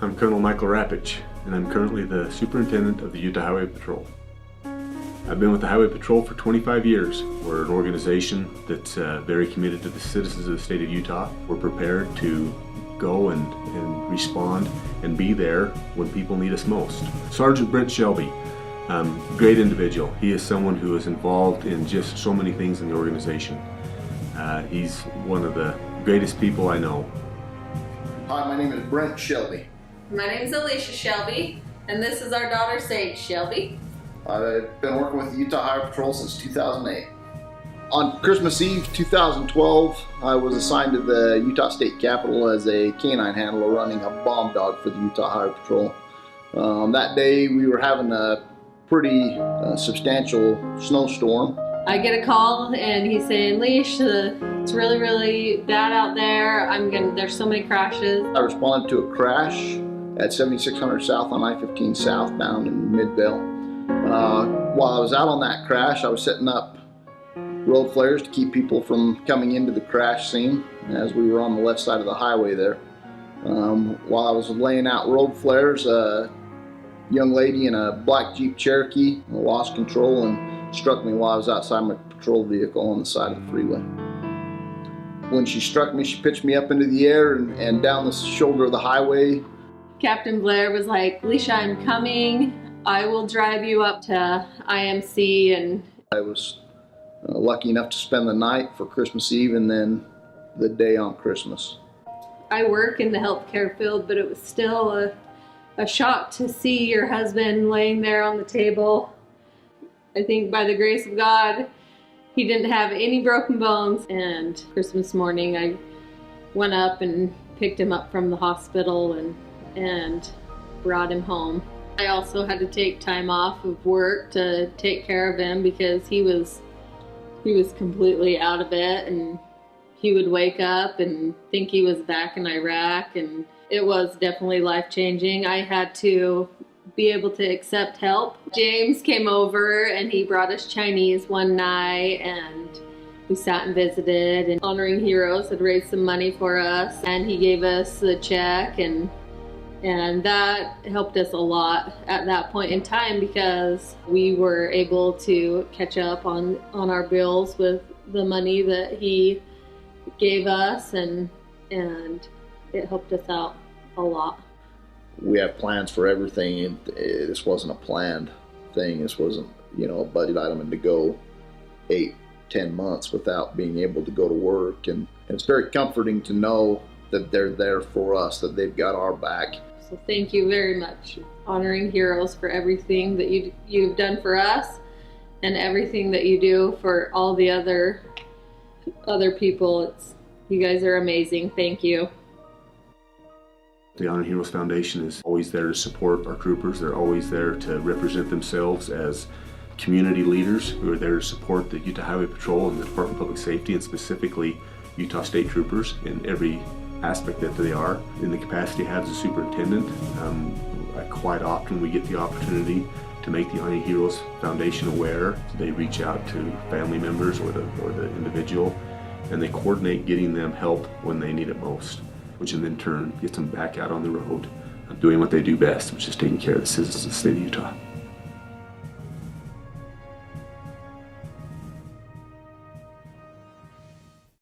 I'm Colonel Michael Rapich, and I'm currently the Superintendent of the Utah Highway Patrol. I've been with the Highway Patrol for 25 years. We're an organization that's very committed to the citizens of the state of Utah. We're prepared to go and respond and be there when people need us most. Sergeant Brent Shelby, great individual. He is someone who is involved in just so many things in the organization. He's one of the greatest people I know. Hi, my name is Brent Shelby. My name is Alicia Shelby, and this is our daughter Sage Shelby. I've been working with the Utah Highway Patrol since 2008. On Christmas Eve 2012, I was assigned to the Utah State Capitol as a canine handler running a bomb dog for the Utah Highway Patrol. That day we were having a pretty substantial snowstorm. I get a call and he's saying, Leash, it's really, really bad out there. There's so many crashes. I responded to a crash at 7600 South on I-15 southbound in Midvale. While I was out on that crash, I was setting up road flares to keep people from coming into the crash scene as we were on the left side of the highway there. While I was laying out road flares, a young lady in a black Jeep Cherokee lost control and struck me while I was outside my patrol vehicle on the side of the freeway. When she struck me, she pitched me up into the air and down the shoulder of the highway. Captain Blair was like, Leisha, I'm coming. I will drive you up to IMC. And I was lucky enough to spend the night for Christmas Eve and then the day on Christmas. I work in the healthcare field, but it was still a shock to see your husband laying there on the table. I think by the grace of God, he didn't have any broken bones. And Christmas morning, I went up and picked him up from the hospital and brought him home. I also had to take time off of work to take care of him because he was completely out of it, and he would wake up and think he was back in Iraq, and it was definitely life-changing. I had to be able to accept help. James came over and he brought us Chinese one night, and we sat and visited, and Honoring Heroes had raised some money for us, and he gave us a check, and that helped us a lot at that point in time because we were able to catch up on our bills with the money that he gave us, and it helped us out a lot. We have plans for everything, and this wasn't a planned thing. This wasn't, a budget item and to go 8-10 months without being able to go to work. And it's very comforting to know that they're there for us, that they've got our back. So thank you very much, Honoring Heroes, for everything that you've done for us and everything that you do for all the other people. You guys are amazing. Thank you. The Honoring Heroes Foundation is always there to support our troopers. They're always there to represent themselves as community leaders who are there to support the Utah Highway Patrol and the Department of Public Safety, and specifically Utah State Troopers in every aspect that they are. In the capacity I have as a superintendent, quite often we get the opportunity to make the Honoring Heroes Foundation aware. They reach out to family members or the individual, and they coordinate getting them help when they need it most, which in turn gets them back out on the road, doing what they do best, which is taking care of the citizens of the state of Utah.